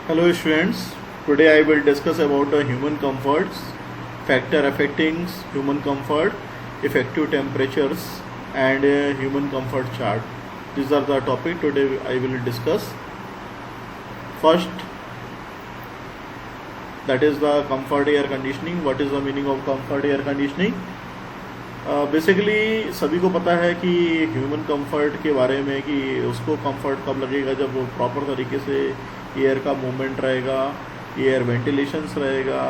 Hello students, today I will discuss about human comforts, factor affecting human comfort, effective temperatures and human comfort chart. These are the topic today I will discuss. First, that is the comfort air conditioning. What is the meaning of comfort air conditioning? Basically सभी को पता है कि human comfort के बारे में कि उसको कंफर्ट कब लगेगा जब वो प्रॉपर तरीके से एयर का मूवमेंट रहेगा, एयर वेंटिलेशंस रहेगा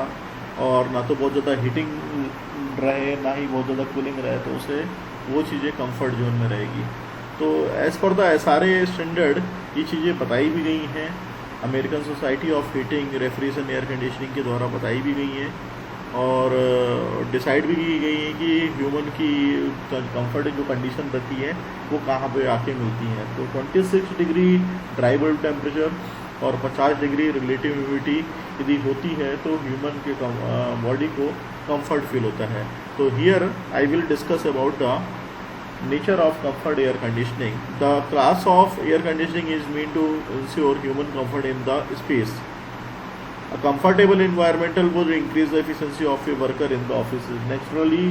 और ना तो बहुत ज़्यादा हीटिंग रहे ना ही बहुत ज़्यादा कूलिंग रहे, तो उसे वो चीज़ें कंफर्ट जोन में रहेगी। तो as per the SRA standard ये चीज़ें बताई भी गई हैं, American society of heating refrigeration air conditioning के द्वारा बताई भी गई हैं और डिसाइड भी की गई है कि ह्यूमन की कंफर्ट जो कंडीशन रहती है वो कहाँ पे आके मिलती हैं। तो 26 डिग्री ड्राई बल्ब टेम्परेचर और 50 डिग्री रिलेटिव ह्यूमिडिटी यदि होती है तो ह्यूमन के बॉडी को कंफर्ट फील होता है। तो here I will discuss about the nature of comfort air conditioning. The class of air conditioning is mean to ensure human comfort in the space. A comfortable environmental would increase the efficiency of a worker in the offices. Naturally,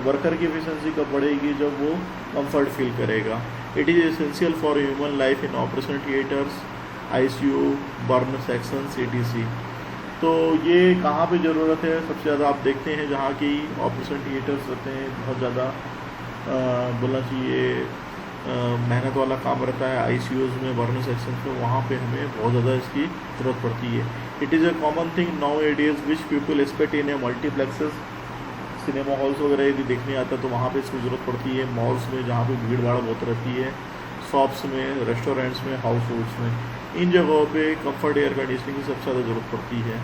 worker की efficiency कब बढ़ेगी जब वो comfort feel करेगा। It is essential for human life in operation theatres, ICU, burn sections, ETC। तो ये कहाँ पे ज़रूरत है? सबसे ज़्यादा आप देखते हैं जहाँ की ऑपरेशन थिएटर्स रहते हैं, बहुत ज़्यादा बोलना चाहिए मेहनत वाला काम रहता है, ICUs में, बर्न सेक्शन में, वहाँ पे हमें बहुत ज़्यादा इसकी ज़रूरत पड़ती है। It is a common thing nowadays which people expect in a multiplexes. Cinema halls वगैरह यदि देखने आता है तो वहाँ पे इसकी ज़रूरत पड़ती है। मॉल्स में जहाँ पे भीड़ भाड़ बहुत रहती है, शॉप्स में, रेस्टोरेंट्स में, हाउस होल्ड्स में, इन जगहों पे कंफर्ट एयर कंडीशनिंग की सबसे ज़्यादा ज़रूरत पड़ती है।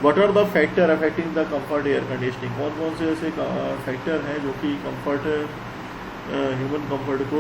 What are the factor affecting the comfort air conditioning? कौन कौन से ऐसे फैक्टर हैं जो कि कंफर्ट ह्यूमन कंफर्ट को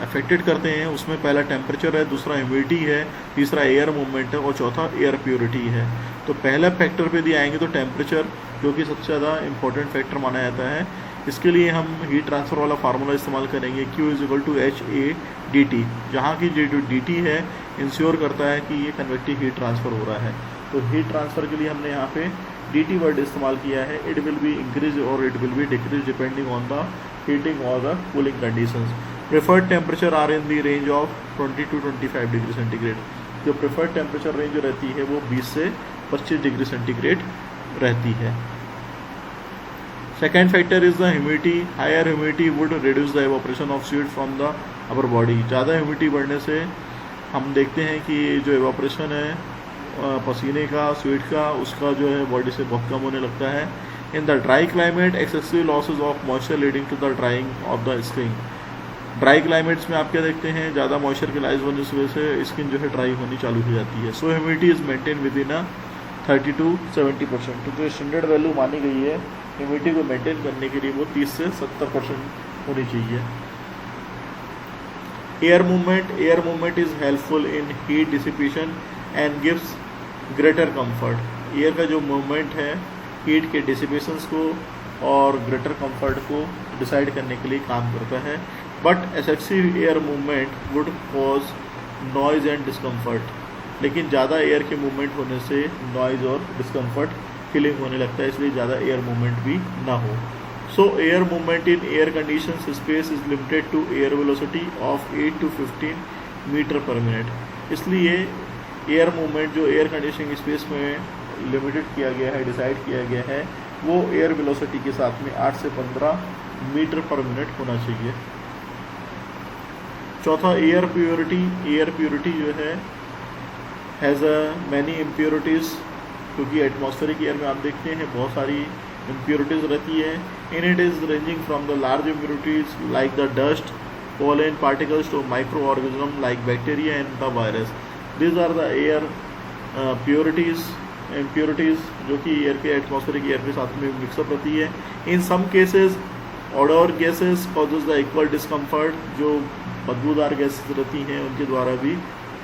अफेक्टेड करते हैं? उसमें पहला टेम्परेचर है, दूसरा ह्यूमिडिटी है, तीसरा एयर मूवमेंट है और चौथा एयर प्योरिटी है। तो पहला फैक्टर पे दिए आएंगे तो टेम्परेचर, जो कि सबसे ज़्यादा इंपॉर्टेंट फैक्टर माना जाता है। इसके लिए हम हीट ट्रांसफ़र वाला फार्मूला इस्तेमाल करेंगे, Q = HA/dt, जहाँ की जो dt है इंश्योर करता है कि ये कन्वेक्टिव हीट ट्रांसफ़र हो रहा है। तो हीट ट्रांसफ़र के लिए हमने यहाँ पे dt वर्ड इस्तेमाल किया है। इट विल बी इंक्रीज और it will be decrease depending on the heating और the cooling conditions. Preferred temperature are in the range of 20 to 25 degree centigrade. जो प्रेफर्ड टेम्परेचर रेंज रहती है वो 20 से 25 डिग्री सेंटीग्रेड रहती है। Second factor is the humidity. Higher humidity would reduce the evaporation of sweat from the upper body. ज़्यादा humidity बढ़ने से हम देखते हैं कि जो एवापोरेशन है पसीने का, स्वेट का, उसका जो है बॉडी से बहुत कम होने लगता है। In the dry climate excessive losses of moisture leading to the drying of the skin. Dry climates में आप क्या देखते हैं, ज़्यादा मॉइस्चर के लाइज होने की वजह से स्किन जो है ड्राई होनी चालू हो जाती है। So humidity is maintain within 30 to 70%। तो जो स्टैंडर्ड वैल्यू मानी गई है ह्यूमिडिटी को मेंटेन करने के लिए वो 30 से 70% होनी चाहिए। Air movement is helpful in heat dissipation and gives greater comfort. Air का जो मूवमेंट है हीट के डिसिपेशंस को और ग्रेटर कंफर्ट को डिसाइड करने के लिए काम करता है। But excessive air movement would cause noise and discomfort. लेकिन ज़्यादा एयर के मूवमेंट होने से नॉइज और डिस्कम्फर्ट फीलिंग होने लगता है, इसलिए ज़्यादा एयर मूवमेंट भी ना हो। So air movement in air conditions space is limited to air velocity of 8 to 15 metre per minute. इसलिए एयर मूवमेंट जो एयर कंडीशनिंग स्पेस में लिमिटेड किया गया है, डिसाइड किया गया है, वो एयर वेलोसिटी के साथ में 8 से 15 मीटर पर मिनट होना चाहिए। चौथा एयर प्योरिटी। एयर प्योरिटी जो है हैज़ मैनी इम्प्योरिटीज़, क्योंकि एटमॉस्फेरिक एयर में आप देखते हैं बहुत सारी इम्प्योरिटीज़ रहती है। In it is ranging from the large impurities like the dust, pollen particles to microorganism like bacteria and the virus. These are the air impurities जो कि एयर के एटमॉस्फेरिक एयर के साथ में मिक्सअप रहती है। In some cases odor gases causes the equal discomfort। जो बदबूदार गैसेस रहती हैं उनके द्वारा भी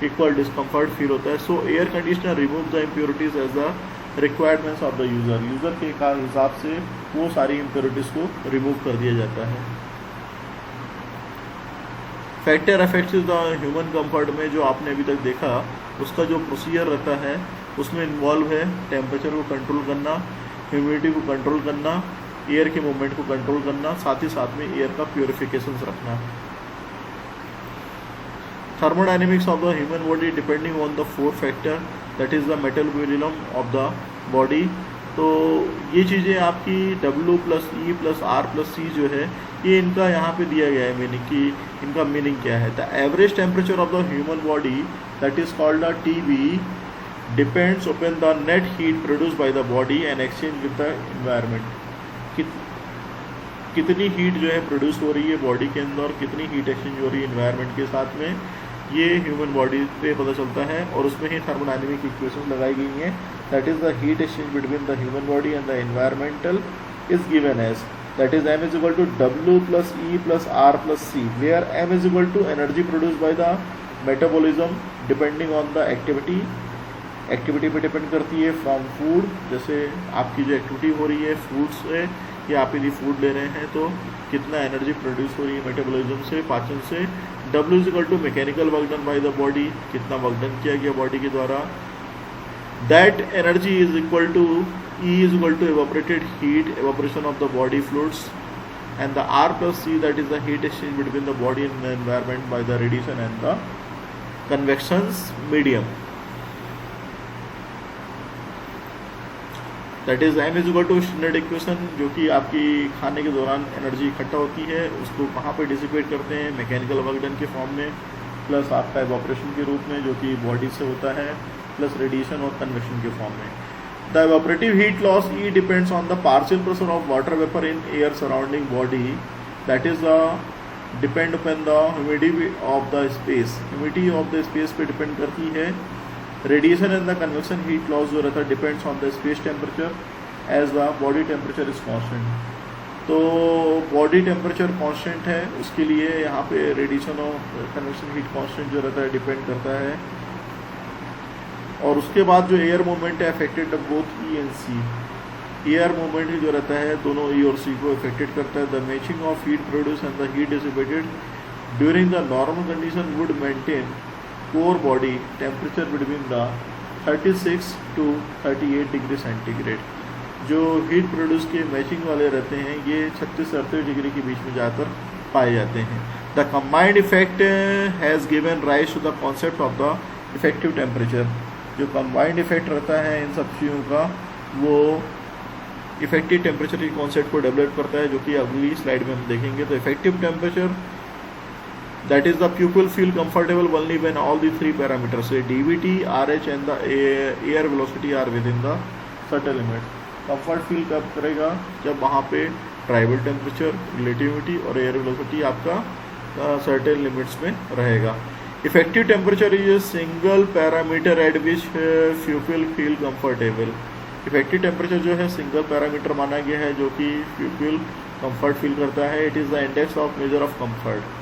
इक्वल डिस्कम्फर्ट फील होता है। So air conditioner remove the impurities as the requirements of the user के हिसाब से वो सारी इम्प्योरिटीज़ को रिमूव कर दिया जाता है। Factor affects the human comfort में जो आपने अभी तक देखा उसका जो प्रोसीजर रहता है उसमें इन्वॉल्व है टेम्परेचर को कंट्रोल करना, ह्यूमिडिटी को कंट्रोल करना, एयर के मूवमेंट को कंट्रोल करना, साथ ही साथ में एयर का प्योरिफिकेशन रखना। Thermodynamics of the human body depending on the 4 factor that is the metabolism of the body. तो ये चीज़ें आपकी W + E + R + C जो है ये इनका यहाँ पे दिया गया है मीनिंग कि इनका मीनिंग क्या है। The average temperature of the human body that is called the TB depends upon the net heat produce by the body and exchange with the environment. कितनी हीट जो है प्रोड्यूस हो रही है बॉडी के अंदर, कितनी हीट एक्सचेंज हो रही है एनवायरनमेंट के साथ में, ये ह्यूमन बॉडी पे पता चलता है। और उसमें ही थर्मोडायनेमिक इक्वेशन लगाई गई हैं that is the heat exchange between the human body and the environmental is given as that is M = W + E + R + C where M = energy produce by the metabolism depending on the activity पे depend करती है from food. जैसे आपकी जो activity हो रही है food से या आप यदि फूड ले रहे हैं तो कितना एनर्जी प्रोड्यूस हो रही है मेटाबॉलिज्म से, पाचन से। W = mechanical work done by the body, कितना वर्क डन किया गया बॉडी के द्वारा। That energy is equal to E = evaporated heat, evaporation of the body fluids, and the R + C that is the heat exchange between the body and the environment by the radiation and the convection medium. That is M = standard equation जो कि आपकी खाने के दौरान energy इकट्ठा होती है उसको कहाँ पे डिसिपेट करते हैं मैकेनिकल वर्क डन के फॉर्म में, प्लस आपका इवैपोरेशन के रूप में जो कि बॉडी से होता है, प्लस रेडिएशन और कन्वेक्शन के फॉर्म में। The evaporative heat loss E depends on the partial pressure of water vapour in air surrounding body that is depend upon the humidity of the space. Humidity of the space पे depend करती है। Radiation and the convection heat loss जो रहता है depends on the space temperature as the body temperature is constant. तो body temperature constant है उसके लिए यहाँ पे रेडिएशन और कन्वेक्शन हीट कांस्टेंट जो रहता है डिपेंड करता है। और उसके बाद जो एयर मूवमेंट है affected both E and C। Air movement जो रहता है दोनों E और C को अफेक्टेड करता है। The matching of heat produce and the heat dissipated during the normal condition would maintain core body temperature between the 36 to 38 degree centigrade. जो heat produce के मैचिंग वाले रहते हैं ये 36 से 38 डिग्री के बीच में ज़्यादातर पाए जाते हैं। The combined effect has given rise to the concept of the effective temperature. जो कंबाइंड इफेक्ट रहता है इन सब चीज़ों का वो इफेक्टिव टेम्परेचर के कॉन्सेप्ट को डेवलप करता है जो कि अगली स्लाइड में हम देखेंगे। तो effective temperature that is the pupil feel comfortable only when all the 3 parameters say DVT, RH and the air velocity are within the certain limit। Comfort feel कब करेगा जब वहाँ पे ट्राइबल टेम्परेचर, रिलेटिविटी और एयर वेलोसिटी आपका certain limits में रहेगा। Effective temperature is a single parameter eight which people feel comfortable. Effective temperature जो है सिंगल पैरामीटर माना गया है जो कि पीपल कंफर्ट फील करता है। It is the index of measure of comfort,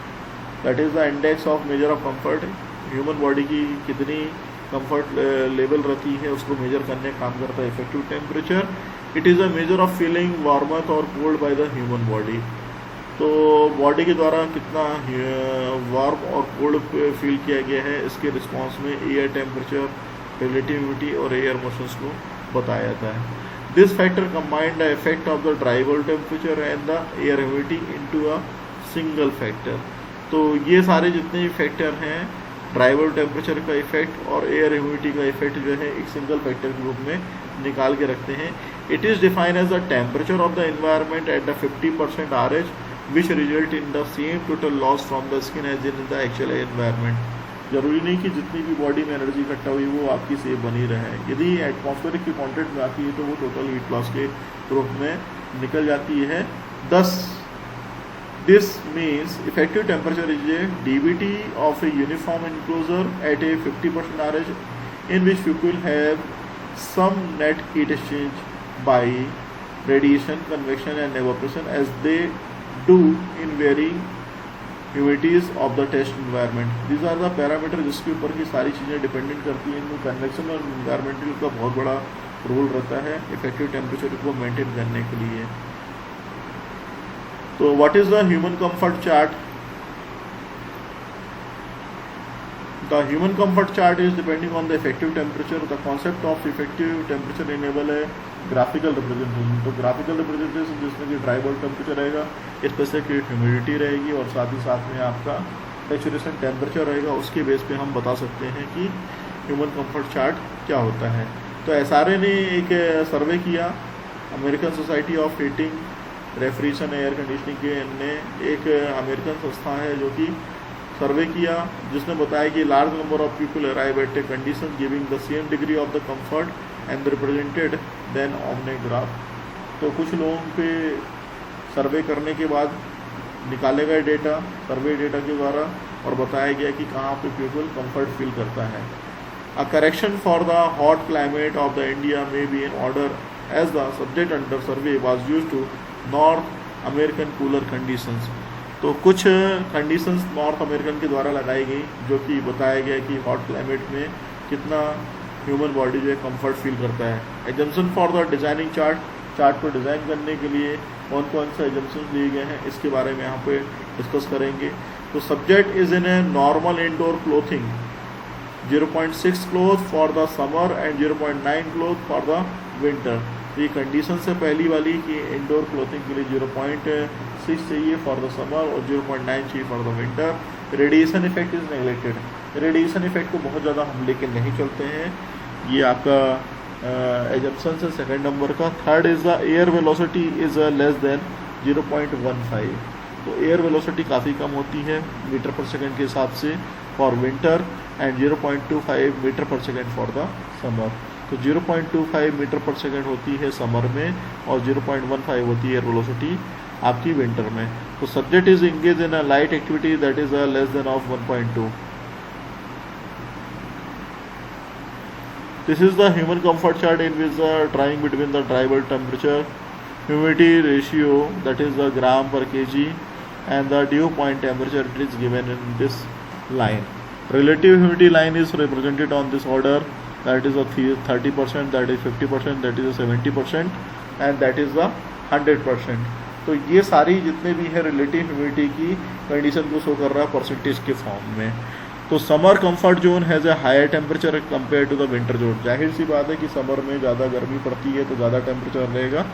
that is the index of measure of comfort. Human body की कितनी कंफर्ट लेवल रहती है उसको मेजर करने का काम करता है effective temperature. It is a measure of feeling warmth और cold by the human body. तो बॉडी के द्वारा कितना वार्म और कोल्ड फील किया गया है इसके रिस्पॉन्स में एयर टेम्परेचर, रिलेटिविटी और एयर मोशंस को बताया जाता है। This factor combined the effect of the dribble temperature and the air humidity into a single factor. तो ये सारे जितने भी फैक्टर हैं ड्राइबल टेम्परेचर का इफेक्ट और एयर ह्यूमिडिटी का इफेक्ट जो है एक सिंगल फैक्टर के रूप में निकाल के रखते हैं। It is defined as the temperature of the environment at the 50% RH which result in the same total loss from the skin as in the actual environment. जरूरी नहीं कि जितनी भी बॉडी में एनर्जी इकट्ठा हुई वो आपकी सेफ बनी रहे। यदि एटमॉस्फेरिक की कॉन्टेक्ट में आती है तो वो टोटल हीट लॉस के रूप में निकल जाती है। This means effective temperature is a DVT of a uniform enclosure at a 50% RH in which people have some net heat exchange by radiation, convection and evaporation as they do in varying humidities of the test environment. These are the parameters जिसके ऊपर की सारी चीज़ें dependent करती हैं। इनमें convection और environmental का बहुत बड़ा रोल रहता है इफेक्टिव टेम्परेचर को मेंटेन करने के लिए। तो what is the human comfort chart? The human comfort chart is depending on the effective temperature. The concept of effective temperature enable है ग्राफिकल रिप्रेजेंटेशन। तो ग्राफिकल रिप्रेजेंटेशन जिसमें कि ड्राई बल्ब टेम्परेचर रहेगा, स्पेसिफिक ह्यूमिडिटी रहेगी और साथ ही साथ में आपका सैचुरेशन टेम्परेचर रहेगा। उसके बेस पे हम बता सकते हैं कि ह्यूमन कंफर्ट चार्ट क्या होता है। तो SRA ने एक सर्वे किया, American society of heating refrigeration air conditioning के ने एक अमेरिकन संस्था है जो कि सर्वे किया, जिसने बताया कि large number of people arrive at a condition giving the same degree of the comfort and represented then on a graph. तो कुछ लोगों पे सर्वे करने के बाद निकाले गए डेटा, सर्वे डेटा के द्वारा, और बताया गया कि कहाँ पे पीपल कंफर्ट फील करता है। A correction for the hot climate of the India में be in order as the subject under survey was used to North American cooler conditions. तो कुछ कंडीशंस नॉर्थ अमेरिकन के द्वारा लगाई गई, जो कि बताया गया कि हॉट क्लाइमेट में कितना ह्यूमन बॉडी जो है कंफर्ट फील करता है। Assumption for the designing chart को डिज़ाइन करने के लिए कौन कौन से एजम्पशन लिए गए हैं, इसके बारे में यहाँ पे डिस्कस करेंगे। तो subject is in a normal indoor clothing 0.6 cloth for the summer and 0.9 cloth for the winter. तो ये कंडीशन है पहली वाली कि इंडोर क्लोथिंग के लिए 0.6 चाहिए फॉर द समर और 0.9 चाहिए for the winter. Radiation effect is neglected. Radiation effect को बहुत ज़्यादा हम लेके नहीं चलते हैं। ये आपका एजम्पशन है सेकेंड नंबर का। Third is the air velocity is less than 0.15। तो एयर वेलोसिटी काफ़ी कम होती है मीटर पर सेकेंड के हिसाब से फॉर विंटर एंड 0.25 मीटर पर सेकेंड फॉर द समर। तो 0.25 मीटर पर सेकेंड होती है समर में और 0.15 होती है एयर वेलोसिटी आपकी विंटर में। तो subject is engage in a light activity that is less than of 1.2। This is the human comfort chart in which the trying between the dry bulb temperature, humidity ratio that is the gram per kg and the dew point temperature it is given in this line. Relative humidity line is represented on this order, that is a 30%, that is 50%, that is a 70% and that is the 100%. तो ये सारी जितने भी है relative humidity की condition को show कर रहा है परसेंटेज के फॉर्म में। तो summer comfort zone has a higher temperature compare to the winter zone. जाहिर सी बात है कि समर में ज़्यादा गर्मी पड़ती है तो ज़्यादा टेम्परेचर रहेगा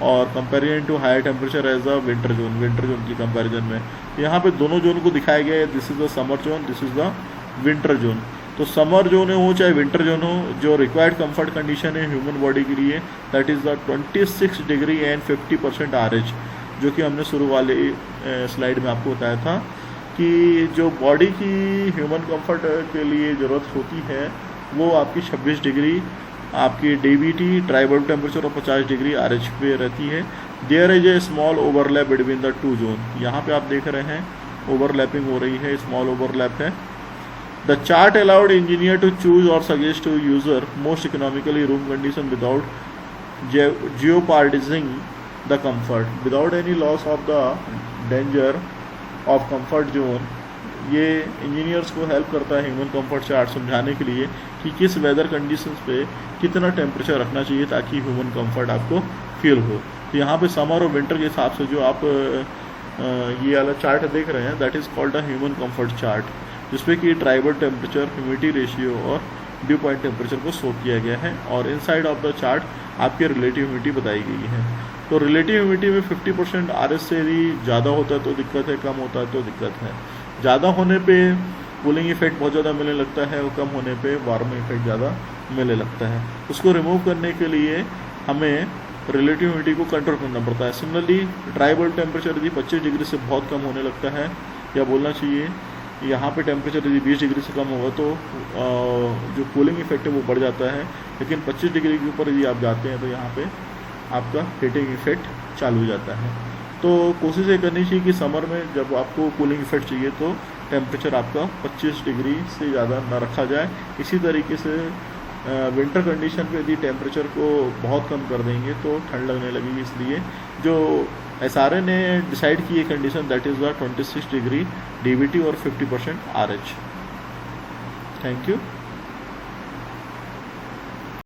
और comparison to higher temperature as a winter zone की कंपैरिजन में यहाँ पे दोनों जोन को दिखाया गया है। This is the summer zone, this is the winter zone. तो समर जोन हो चाहे विंटर जोन हो, जो रिक्वायर्ड कंफर्ट कंडीशन है ह्यूमन बॉडी के लिए that is the 26 degree and 50% RH, जो कि हमने शुरू वाले स्लाइड में आपको बताया था कि जो बॉडी की ह्यूमन कंफर्ट के लिए ज़रूरत होती है वो आपकी 26 डिग्री आपकी DBT ड्राई बल्ब टेम्परेचर और 50 डिग्री RH पे रहती है। There is a small overlap between the two zone. यहाँ पे आप देख रहे हैं ओवरलैपिंग हो रही है, स्मॉल ओवरलैप है। The chart allowed engineer to choose और suggest to user most economically room condition without jeopardizing the comfort without any loss of the danger of comfort zone. ये इंजीनियर्स को हेल्प करता है human comfort chart समझाने के लिए कि किस वेदर कंडीशंस पे कितना टेम्परेचर रखना चाहिए ताकि ह्यूमन कंफर्ट आपको फील हो। तो यहाँ पे समर और विंटर के हिसाब से जो आप ये वाला चार्ट देख रहे हैं that is called a human comfort chart, जिसपे कि dry bulb temperature, humidity ratio और ड्यू पॉइंट टेम्परेचर को शो किया गया है और इनसाइड ऑफ द चार्ट आपकी रिलेटिव ह्यूमिडिटी बताई गई है। तो रिलेटिव ह्यूमिडिटी में 50% RH से यदि ज़्यादा होता है तो दिक्कत है, कम होता है तो दिक्कत है। ज़्यादा होने पे कूलिंग इफेक्ट बहुत ज़्यादा मिलने लगता है और कम होने पे वार्मिंग इफेक्ट ज़्यादा मिलने लगता है। उसको रिमूव करने के लिए हमें रिलेटिव ह्यूमिडिटी को कंट्रोल करना पड़ता है। सिमिलरली ड्राई बल्ब टेम्परेचर यदि 25 डिग्री से बहुत कम होने लगता है, या बोलना चाहिए यहाँ पे टेम्परेचर यदि 20 डिग्री से कम होगा तो जो कूलिंग इफेक्ट है वो बढ़ जाता है, लेकिन 25 डिग्री के ऊपर यदि आप जाते हैं तो यहाँ पे आपका हीटिंग इफेक्ट चालू हो जाता है। तो कोशिश ये करनी चाहिए कि समर में जब आपको कूलिंग इफेक्ट चाहिए तो टेम्परेचर आपका 25 डिग्री से ज़्यादा ना रखा जाए। इसी तरीके से विंटर कंडीशन पे यदि टेम्परेचर को बहुत कम कर देंगे तो ठंड लगने लगेगी। इसलिए जो SRA ने डिसाइड की है condition that is the 26 degree DBT और 50% RH। Thank you.